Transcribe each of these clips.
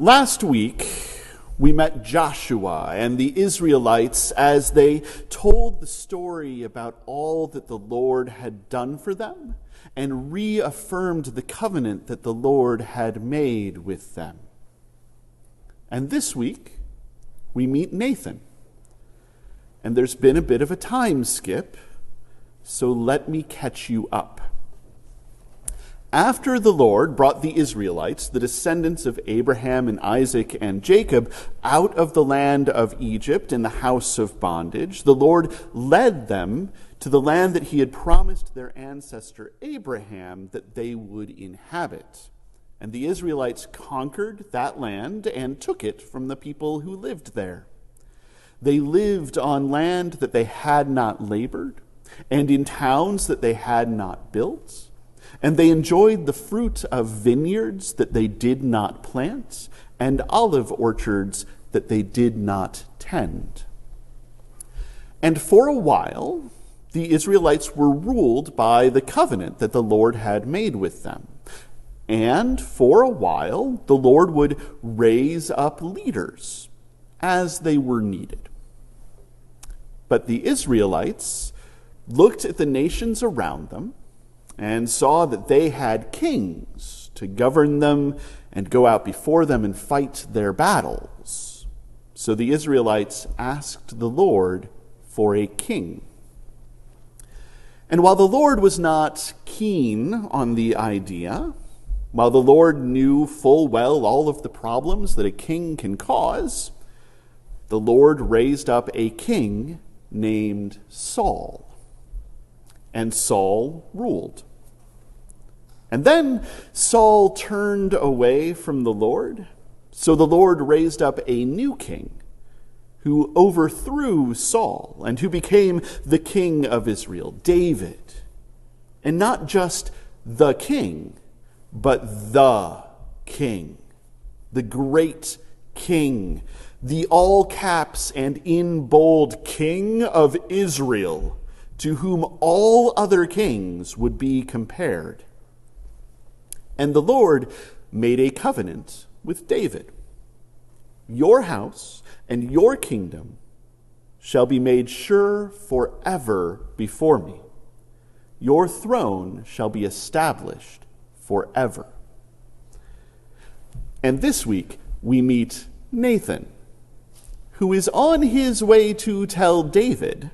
Last week, we met Joshua and the Israelites as they told the story about all that the Lord had done for them and reaffirmed the covenant that the Lord had made with them. And this week, we meet Nathan. And there's been a bit of a time skip, so let me catch you up. After the Lord brought the Israelites, the descendants of Abraham and Isaac and Jacob, out of the land of Egypt in the house of bondage, the Lord led them to the land that he had promised their ancestor Abraham that they would inhabit. And the Israelites conquered that land and took it from the people who lived there. They lived on land that they had not labored, and in towns that they had not built. And they enjoyed the fruit of vineyards that they did not plant, and olive orchards that they did not tend. And for a while, the Israelites were ruled by the covenant that the Lord had made with them. And for a while, the Lord would raise up leaders as they were needed. But the Israelites looked at the nations around them and saw that they had kings to govern them and go out before them and fight their battles. So the Israelites asked the Lord for a king. And while the Lord was not keen on the idea, while the Lord knew full well all of the problems that a king can cause, the Lord raised up a king named Saul. And Saul ruled. And then Saul turned away from the Lord, so the Lord raised up a new king who overthrew Saul and who became the king of Israel, David. And not just the king, but the king, the great king, the all caps and in bold king of Israel, to whom all other kings would be compared. And the Lord made a covenant with David. Your house and your kingdom shall be made sure forever before me. Your throne shall be established forever. And this week we meet Nathan, who is on his way to tell David,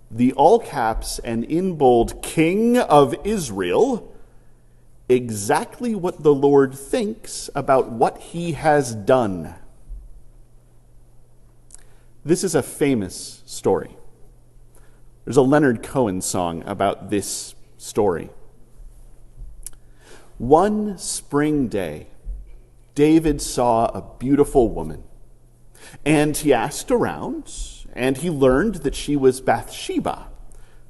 the all caps and in bold king of Israel, exactly what the Lord thinks about what he has done. This is a famous story. There's a Leonard Cohen song about this story. One spring day, David saw a beautiful woman, and he asked around, and he learned that she was Bathsheba,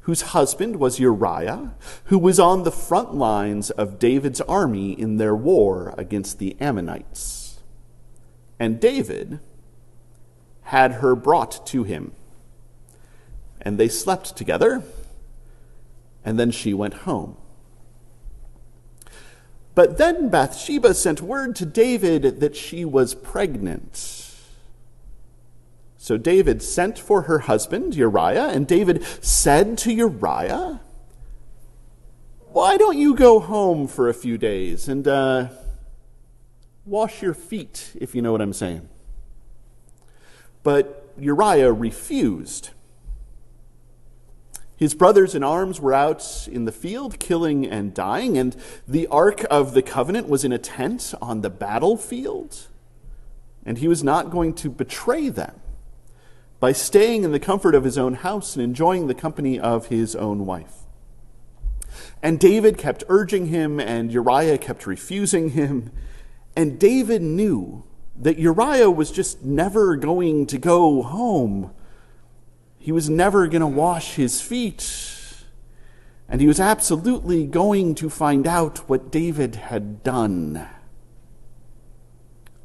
whose husband was Uriah, who was on the front lines of David's army in their war against the Ammonites. And David had her brought to him. And they slept together, and then she went home. But then Bathsheba sent word to David that she was pregnant. So David sent for her husband, Uriah, and David said to Uriah, "Why don't you go home for a few days and wash your feet, if you know what I'm saying?" But Uriah refused. His brothers in arms were out in the field, killing and dying, and the Ark of the Covenant was in a tent on the battlefield, and he was not going to betray them by staying in the comfort of his own house and enjoying the company of his own wife. And David kept urging him, and Uriah kept refusing him. And David knew that Uriah was just never going to go home. He was never going to wash his feet. And he was absolutely going to find out what David had done.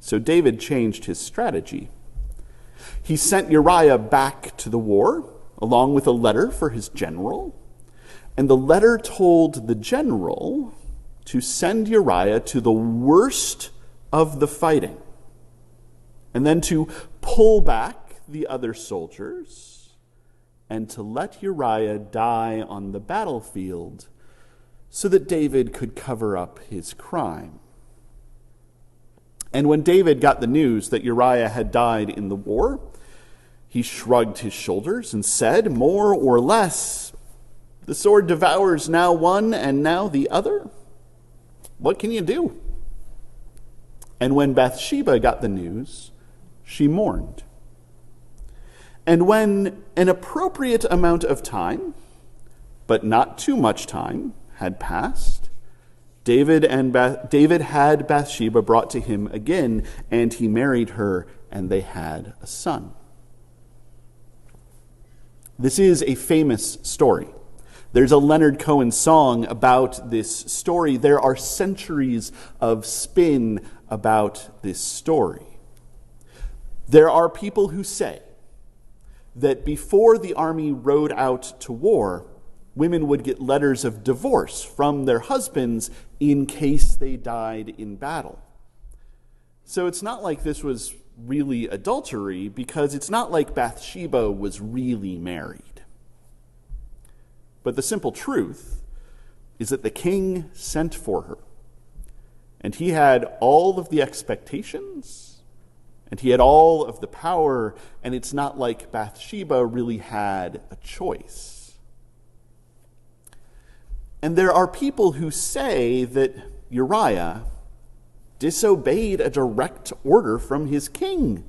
So David changed his strategy. He sent Uriah back to the war, along with a letter for his general. And the letter told the general to send Uriah to the worst of the fighting, and then to pull back the other soldiers, and to let Uriah die on the battlefield so that David could cover up his crime. And when David got the news that Uriah had died in the war, he shrugged his shoulders and said, more or less, the sword devours now one and now the other. What can you do? And when Bathsheba got the news, she mourned. And when an appropriate amount of time, but not too much time, had passed, David had Bathsheba brought to him again, and he married her, and they had a son. This is a famous story. There's a Leonard Cohen song about this story. There are centuries of spin about this story. There are people who say that before the army rode out to war, women would get letters of divorce from their husbands in case they died in battle. So it's not like this was really adultery, because it's not like Bathsheba was really married. But the simple truth is that the king sent for her, and he had all of the expectations, and he had all of the power, and it's not like Bathsheba really had a choice. And there are people who say that Uriah disobeyed a direct order from his king,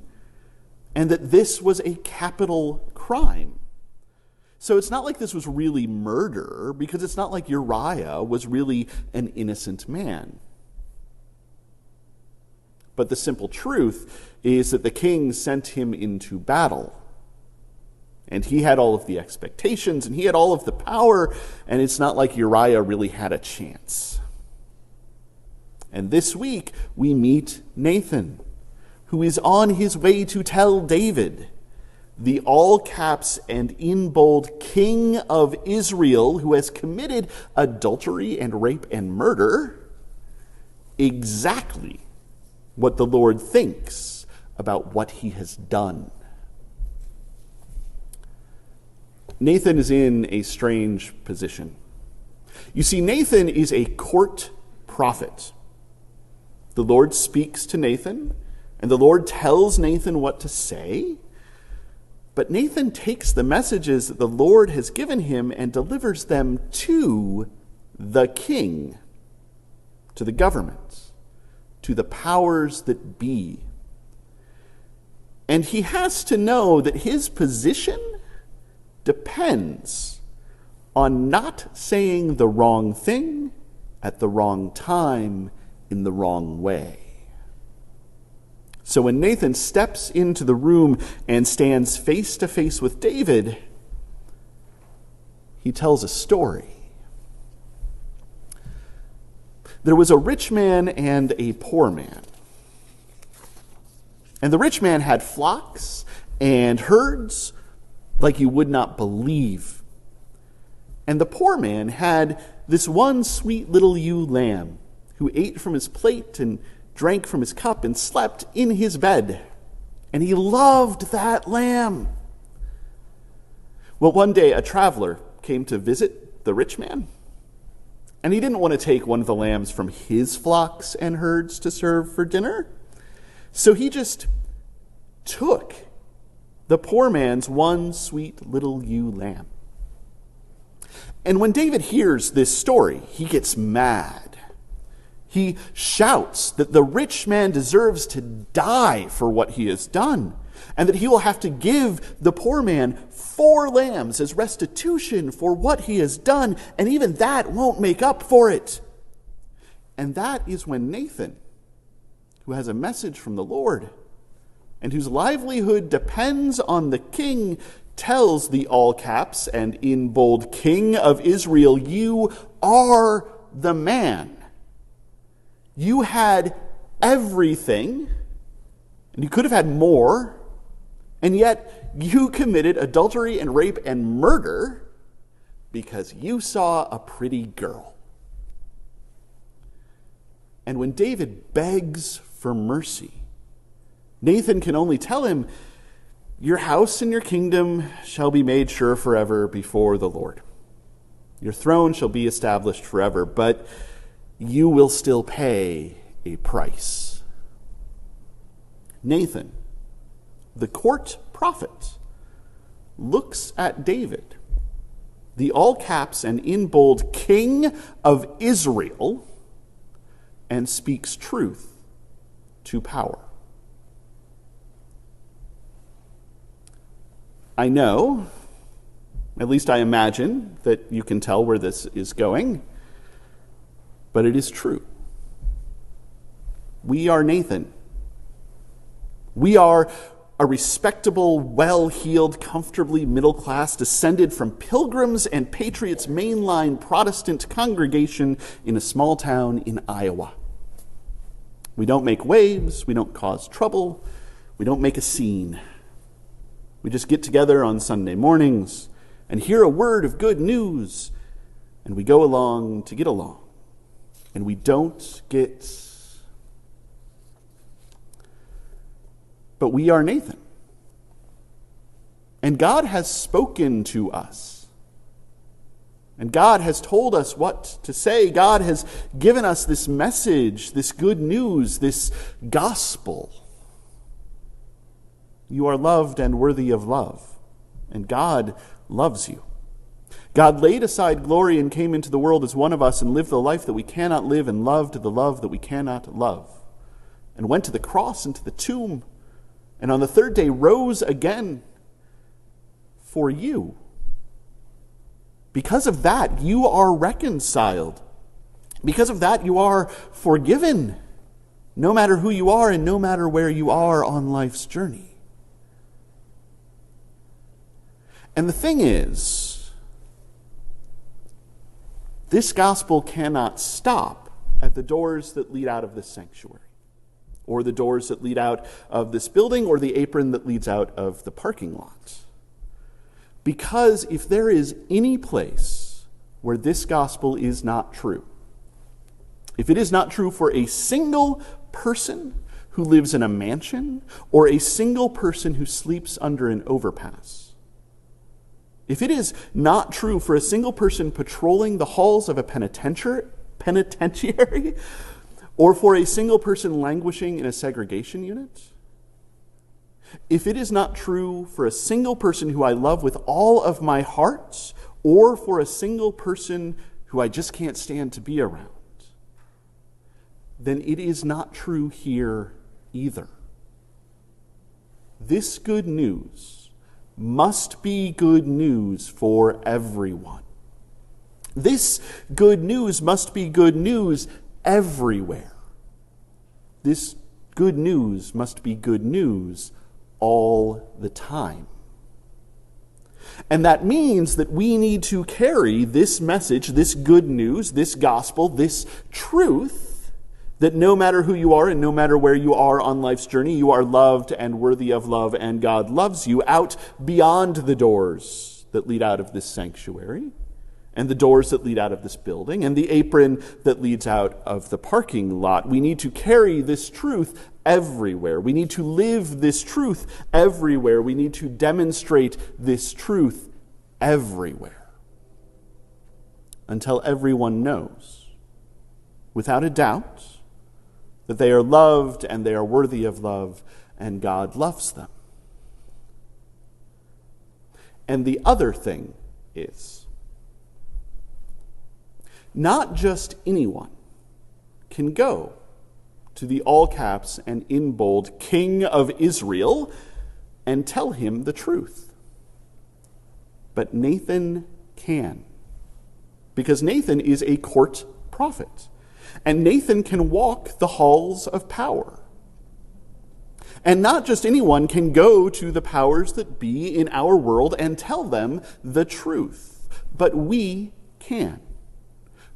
and that this was a capital crime. So it's not like this was really murder, because it's not like Uriah was really an innocent man. But the simple truth is that the king sent him into battle. And he had all of the expectations, and he had all of the power, and it's not like Uriah really had a chance. And this week, we meet Nathan, who is on his way to tell David, the all caps and in bold king of Israel, who has committed adultery and rape and murder, exactly what the Lord thinks about what he has done. Nathan is in a strange position. You see, Nathan is a court prophet. The Lord speaks to Nathan, and the Lord tells Nathan what to say. But Nathan takes the messages that the Lord has given him and delivers them to the king, to the government, to the powers that be. And he has to know that his position depends on not saying the wrong thing at the wrong time in the wrong way. So when Nathan steps into the room and stands face to face with David, he tells a story. There was a rich man and a poor man. And the rich man had flocks and herds like you would not believe. And the poor man had this one sweet little ewe lamb who ate from his plate and drank from his cup and slept in his bed. And he loved that lamb. Well, one day a traveler came to visit the rich man, and he didn't want to take one of the lambs from his flocks and herds to serve for dinner. So he just took the poor man's one sweet little ewe lamb. And when David hears this story, he gets mad. He shouts that the rich man deserves to die for what he has done, and that he will have to give the poor man 4 lambs as restitution for what he has done, and even that won't make up for it. And that is when Nathan, who has a message from the Lord, and whose livelihood depends on the king, tells the all caps and in bold king of Israel, you are the man. You had everything, and you could have had more, and yet you committed adultery and rape and murder because you saw a pretty girl. And when David begs for mercy, Nathan can only tell him, your house and your kingdom shall be made sure forever before the Lord. Your throne shall be established forever, but you will still pay a price. Nathan, the court prophet, looks at David, the all caps and in bold King of Israel, and speaks truth to power. I know, at least I imagine, that you can tell where this is going, but it is true. We are Nathan. We are a respectable, well-heeled, comfortably middle class, descended from Pilgrims and Patriots mainline Protestant congregation in a small town in Iowa. We don't make waves, we don't cause trouble, we don't make a scene. We just get together on Sunday mornings and hear a word of good news, and we go along to get along. And we don't get... But we are Nathan. And God has spoken to us. And God has told us what to say. God has given us this message, this good news, this gospel. You are loved and worthy of love. And God loves you. God laid aside glory and came into the world as one of us and lived the life that we cannot live and loved the love that we cannot love. And went to the cross and to the tomb. And on the third day rose again for you. Because of that, you are reconciled. Because of that, you are forgiven. No matter who you are and no matter where you are on life's journey. And the thing is, this gospel cannot stop at the doors that lead out of this sanctuary, or the doors that lead out of this building, or the apron that leads out of the parking lot. Because if there is any place where this gospel is not true, if it is not true for a single person who lives in a mansion, or a single person who sleeps under an overpass, if it is not true for a single person patrolling the halls of a penitentiary, or for a single person languishing in a segregation unit, if it is not true for a single person who I love with all of my heart, or for a single person who I just can't stand to be around, then it is not true here either. This good news must be good news for everyone. This good news must be good news everywhere. This good news must be good news all the time. And that means that we need to carry this message, this good news, this gospel, this truth, that no matter who you are and no matter where you are on life's journey, you are loved and worthy of love, and God loves you, out beyond the doors that lead out of this sanctuary, and the doors that lead out of this building, and the apron that leads out of the parking lot. We need to carry this truth everywhere. We need to live this truth everywhere. We need to demonstrate this truth everywhere. Until everyone knows, without a doubt, that they are loved and they are worthy of love, and God loves them. And the other thing is, not just anyone can go to the all caps and in bold King of Israel and tell him the truth. But Nathan can. Because Nathan is a court prophet. And Nathan can walk the halls of power. And not just anyone can go to the powers that be in our world and tell them the truth. But we can.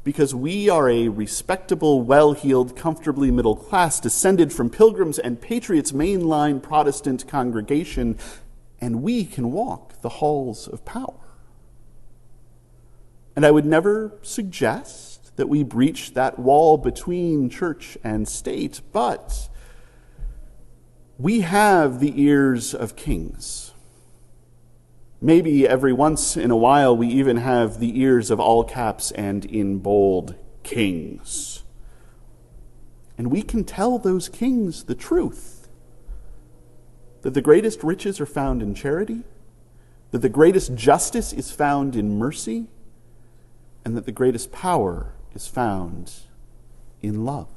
Because we are a respectable, well-heeled, comfortably middle class, descended from Pilgrims and Patriots mainline Protestant congregation, and we can walk the halls of power. And I would never suggest that we breach that wall between church and state, but We have the ears of kings. Maybe every once in a while we even have the ears of all caps and in bold kings. And we can tell those kings the truth, that the greatest riches are found in charity, that the greatest justice is found in mercy, and that the greatest power is found in love.